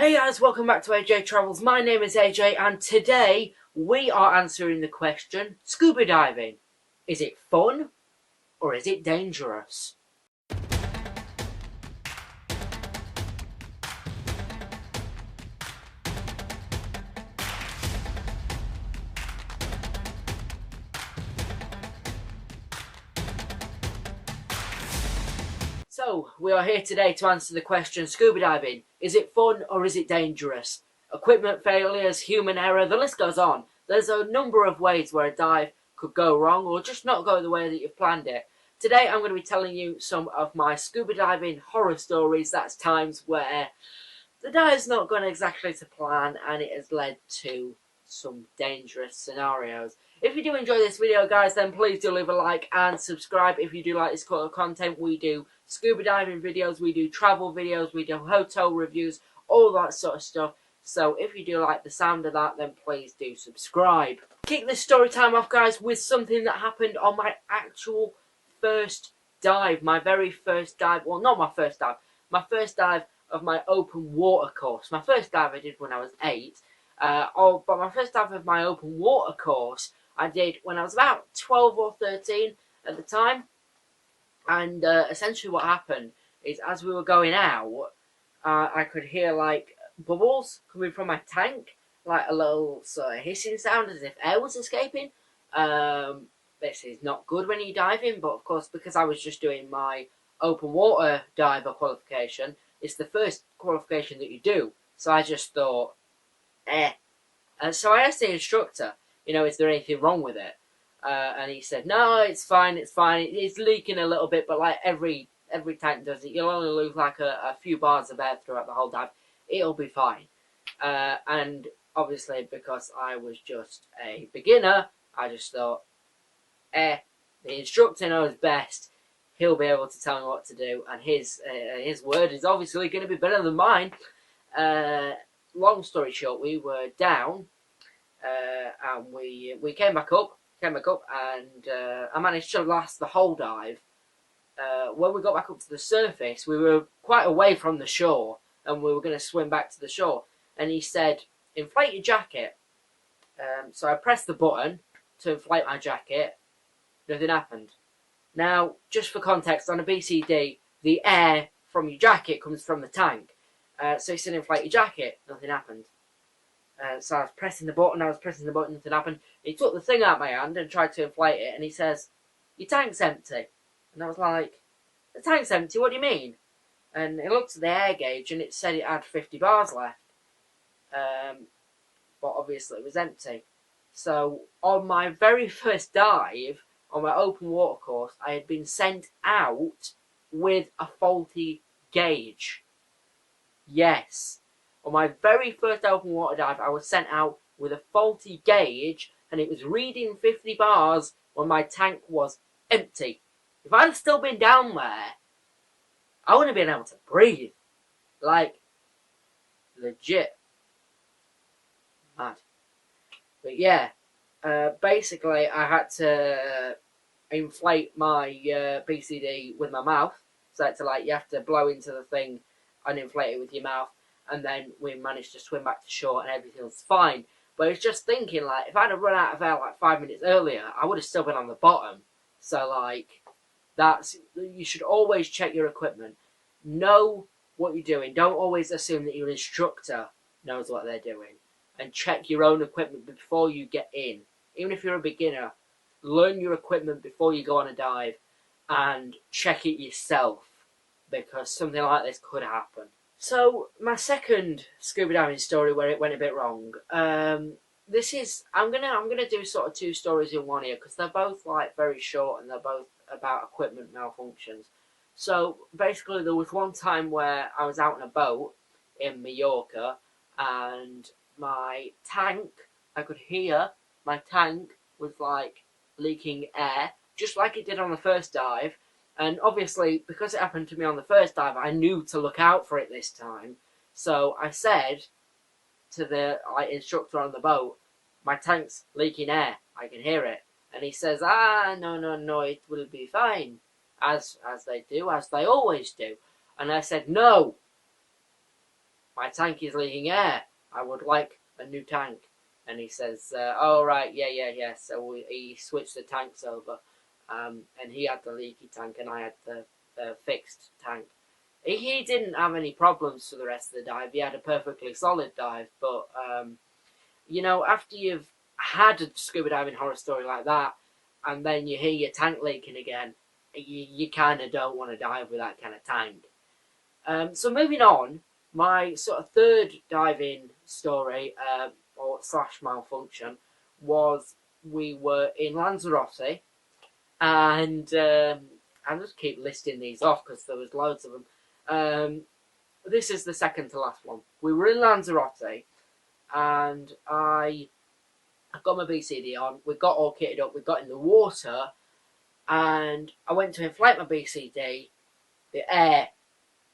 Hey guys, welcome back to AJ Travels. My name is AJ and today we are answering the question, scuba diving. Is it fun or is it dangerous? So, we are here today to answer the question, scuba diving. Is it fun or is it dangerous? Equipment failures, human error, the list goes on. There's a number of ways where a dive could go wrong or just not go the way that you've planned it. Today I'm going to be telling you some of my scuba diving horror stories. That's times where the dive's not gone exactly to plan and it has led to some dangerous scenarios. If you do enjoy this video, guys, then please do leave a like and subscribe. If you do like this kind of content, we do scuba diving videos, we do travel videos, we do hotel reviews, all that sort of stuff. So if you do like the sound of that, then please do subscribe. Kick this story time off, guys, with something that happened on my actual first dive. My very first dive. Well, not my first dive. My first dive of my open water course. My first dive I did when I was 8. But my first dive of my open water course I did when I was about 12 or 13 at the time. And essentially what happened is as we were going out, I could hear like bubbles coming from my tank, like a little sort of hissing sound as if air was escaping. This is not good when you're diving, but of course because I was just doing my open water diver qualification, it's the first qualification that you do. So I just thought, eh. And so I asked the instructor, is there anything wrong with it? And he said, no, it's fine, it's fine. It's leaking a little bit, but like every tank does it. You'll only lose like a few bars of air throughout the whole dive. It'll be fine. And obviously, because I was just a beginner, I just thought, the instructor knows best. He'll be able to tell me what to do, and his word is obviously going to be better than mine. Long story short, we were down, and we came back up, and I managed to last the whole dive. When we got back up to the surface, we were quite away from the shore, and we were going to swim back to the shore. And he said, "Inflate your jacket." So I pressed the button to inflate my jacket. Nothing happened. Now, just for context, on a BCD, the air from your jacket comes from the tank. So he said, "Inflate your jacket." Nothing happened. So I was pressing the button, nothing happened. He took the thing out of my hand and tried to inflate it, and he says, "Your tank's empty." And I was like, "The tank's empty? What do you mean?" And he looked at the air gauge, and it said it had 50 bars left. But obviously it was empty. So on my very first dive, on my open water course, I had been sent out with a faulty gauge. Yes. On my very first open water dive, I was sent out with a faulty gauge, and it was reading 50 bars when my tank was empty. If I'd still been down there, I wouldn't have been able to breathe. Like, legit. Mad. But yeah, basically I had to inflate my BCD with my mouth. So you have to blow into the thing and inflate it with your mouth. And then we managed to swim back to shore and everything was fine. But it's just thinking, like, if I'd have run out of air like 5 minutes earlier, I would have still been on the bottom. So, like, you should always check your equipment. Know what you're doing. Don't always assume that your instructor knows what they're doing. And check your own equipment before you get in. Even if you're a beginner, learn your equipment before you go on a dive and check it yourself, because something like this could happen. So my second scuba diving story where it went a bit wrong. I'm gonna do sort of two stories in one here because they're both like very short and they're both about equipment malfunctions. So basically, there was one time where I was out on a boat in Mallorca and my tank, I could hear my tank was like leaking air, just like it did on the first dive. And obviously, because it happened to me on the first dive, I knew to look out for it this time. So I said to the instructor on the boat, "My tank's leaking air. I can hear it." And he says, no, it will be fine." As they do, as they always do. And I said, "No, my tank is leaking air. I would like a new tank. And he says, oh, right, yeah. So he switched the tanks over. And he had the leaky tank and I had the fixed tank. He didn't have any problems for the rest of the dive. He had a perfectly solid dive. But, after you've had a scuba diving horror story like that, and then you hear your tank leaking again, you kind of don't want to dive with that kind of tank. So moving on, my sort of third diving story, or slash malfunction, was we were in Lanzarote, and I'll just keep listing these off because there was loads of them. This is the second to last one. We were in Lanzarote, and I got my BCD on. We got all kitted up. We got in the water, and I went to inflate my BCD. The air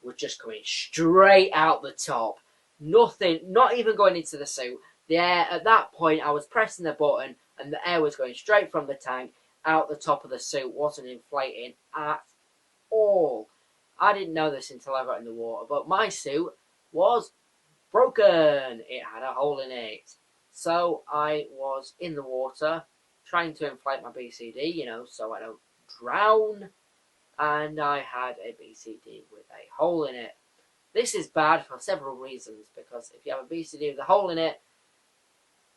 was just coming straight out the top. Nothing, not even going into the suit. The air, at that point, I was pressing the button, and the air was going straight from the tank out the top of the suit. Wasn't inflating at all. I didn't know this until I got in the water, but my suit was broken. It had a hole in it. So I was in the water trying to inflate my BCD, so I don't drown. And I had a BCD with a hole in it. This is bad for several reasons, because if you have a BCD with a hole in it,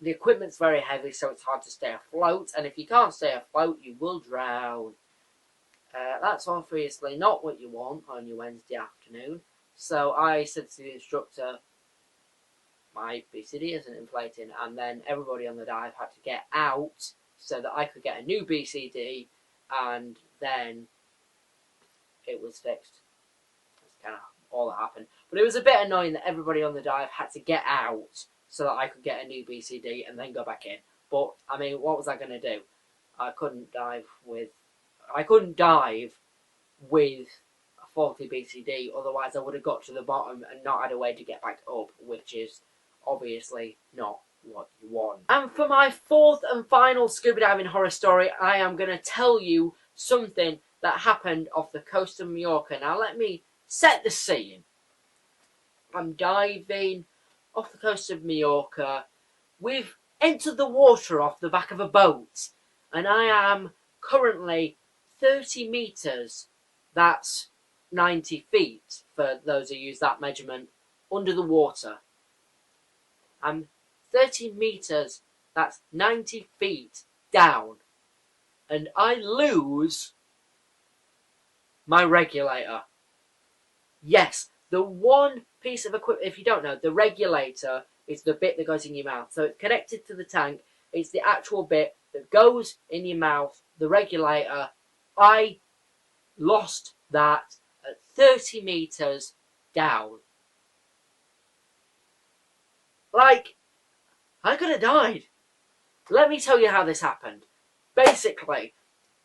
the equipment's very heavy, so it's hard to stay afloat, and if you can't stay afloat, you will drown. That's obviously not what you want on your Wednesday afternoon, so I said to the instructor, my BCD isn't inflating, and then everybody on the dive had to get out so that I could get a new BCD, and then it was fixed. That's kind of all that happened. But it was a bit annoying that everybody on the dive had to get out so that I could get a new BCD and then go back in. But, I mean, what was I going to do? I couldn't dive with a faulty BCD, otherwise I would have got to the bottom and not had a way to get back up, which is obviously not what you want. And for my fourth and final scuba diving horror story, I am going to tell you something that happened off the coast of Mallorca. Now let me set the scene. I'm diving off the coast of Mallorca. We've entered the water off the back of a boat, and I am currently 30 metres, that's 90 feet for those who use that measurement, under the water. I'm 30 metres, that's 90 feet down, and I lose my regulator. Yes, the one piece of equipment, if you don't know, the regulator is the bit that goes in your mouth. So it's connected to the tank. It's the actual bit that goes in your mouth, the regulator. I lost that at 30 metres down. Like, I could have died. Let me tell you how this happened. Basically,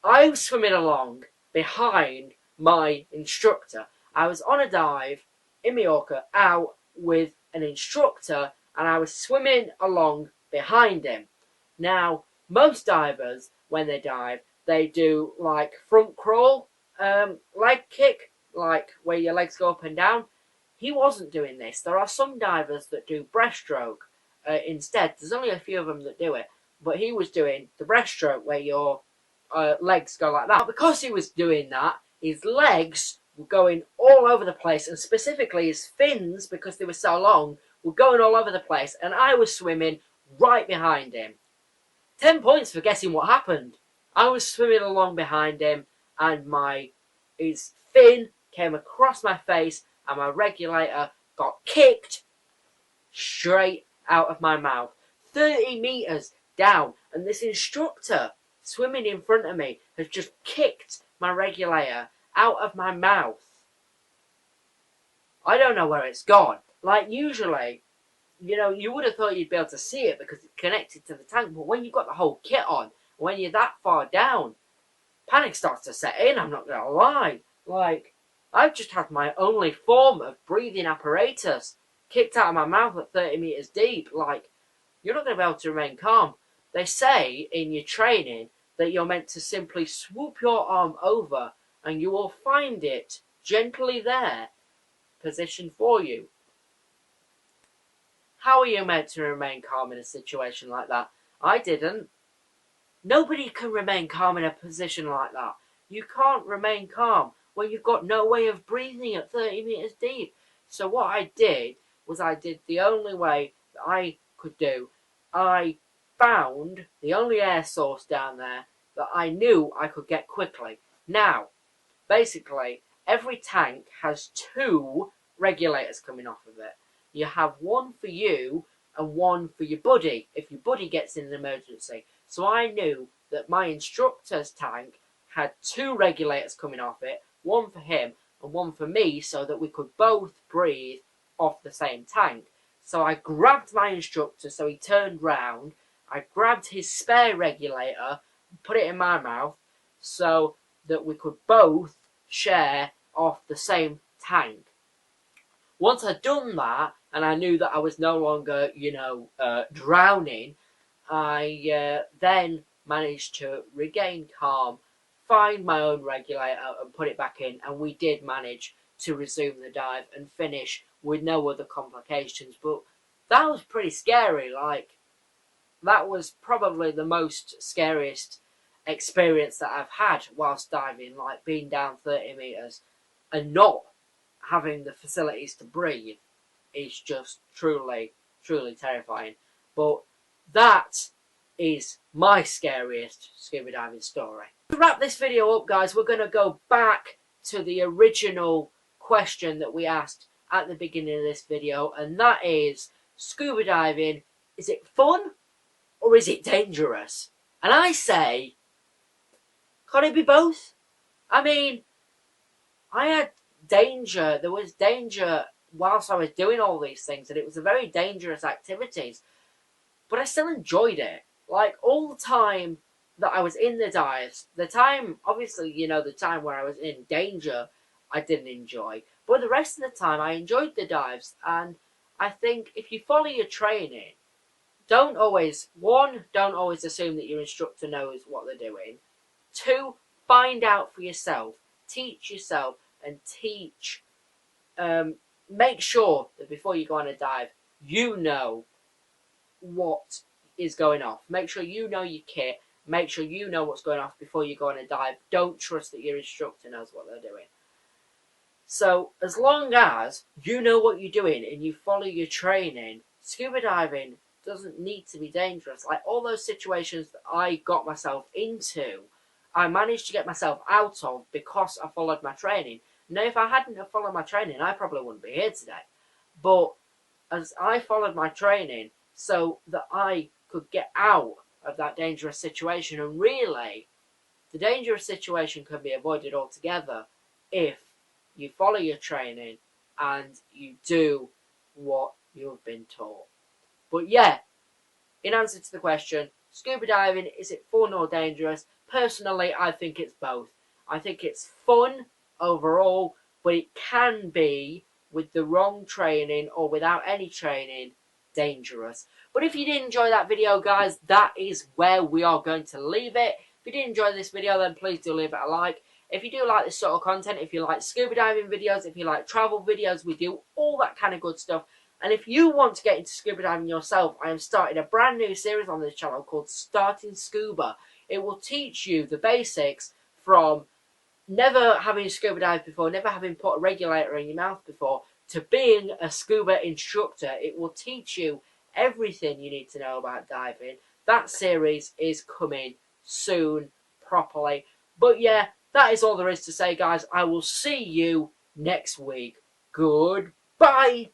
I was swimming along behind my instructor. I was on a dive in Mallorca out with an instructor, and I was swimming along behind him. Now, most divers, when they dive, they do like front crawl, leg kick, like where your legs go up and down. He wasn't doing this. There are some divers that do breaststroke instead. There's only a few of them that do it, but he was doing the breaststroke where your legs go like that. Now, because he was doing that, his legs were going all over the place, and specifically his fins, because they were so long, were going all over the place, and I was swimming right behind him. 10 points for guessing what happened. I was swimming along behind him, and his fin came across my face, and my regulator got kicked straight out of my mouth. 30 metres down, and this instructor swimming in front of me has just kicked my regulator out of my mouth. I don't know where it's gone. Like, usually, you would have thought you'd be able to see it because it's connected to the tank, but when you've got the whole kit on, when you're that far down, panic starts to set in, I'm not going to lie. Like, I've just had my only form of breathing apparatus kicked out of my mouth at 30 metres deep. Like, you're not going to be able to remain calm. They say in your training that you're meant to simply swoop your arm over and you will find it gently there, positioned for you. How are you meant to remain calm in a situation like that? I didn't. Nobody can remain calm in a position like that. You can't remain calm when you've got no way of breathing at 30 meters deep. So what I did was I did the only way that I could do. I found the only air source down there that I knew I could get quickly. Now, basically, every tank has two regulators coming off of it. You have one for you and one for your buddy if your buddy gets in an emergency. So I knew that my instructor's tank had two regulators coming off it, one for him and one for me, so that we could both breathe off the same tank. So I grabbed my instructor, so he turned round. I grabbed his spare regulator, put it in my mouth, so that we could both share off the same tank. Once I'd done that, and I knew that I was no longer, drowning, I then managed to regain calm, find my own regulator and put it back in, and we did manage to resume the dive and finish with no other complications. But that was pretty scary. That was probably the most scariest experience that I've had whilst diving, like being down 30 meters and not having the facilities to breathe is just truly, truly terrifying. But that is my scariest scuba diving story. To wrap this video up, guys, we're going to go back to the original question that we asked at the beginning of this video, and that is, scuba diving, is it fun or is it dangerous? And I say, could it be both? I mean, I had danger. There was danger whilst I was doing all these things, and it was a very dangerous activities. But I still enjoyed it. Like, all the time that I was in the dives, the time, obviously, the time where I was in danger, I didn't enjoy. But the rest of the time, I enjoyed the dives. And I think if you follow your training, don't always assume that your instructor knows what they're doing. 2, find out for yourself. Teach yourself and make sure that before you go on a dive, you know what is going off. Make sure you know your kit. Make sure you know what's going off before you go on a dive. Don't trust that your instructor knows what they're doing. So, as long as you know what you're doing and you follow your training, scuba diving doesn't need to be dangerous. Like, all those situations that I got myself into, I managed to get myself out of because I followed my training. Now, if I hadn't have followed my training, I probably wouldn't be here today. But as I followed my training so that I could get out of that dangerous situation, and really, the dangerous situation can be avoided altogether if you follow your training and you do what you've been taught. But yeah, in answer to the question, scuba diving, is it fun or dangerous? Personally, I think it's both. I think it's fun overall, but it can be, with the wrong training or without any training, dangerous. But if you did enjoy that video, guys, that is where we are going to leave it. If you did enjoy this video, then please do leave it a like. If you do like this sort of content, if you like scuba diving videos, if you like travel videos, we do all that kind of good stuff. And if you want to get into scuba diving yourself, I am starting a brand new series on this channel called Starting Scuba. It will teach you the basics from never having scuba dived before, never having put a regulator in your mouth before, to being a scuba instructor. It will teach you everything you need to know about diving. That series is coming soon, properly. But yeah, that is all there is to say, guys. I will see you next week. Goodbye.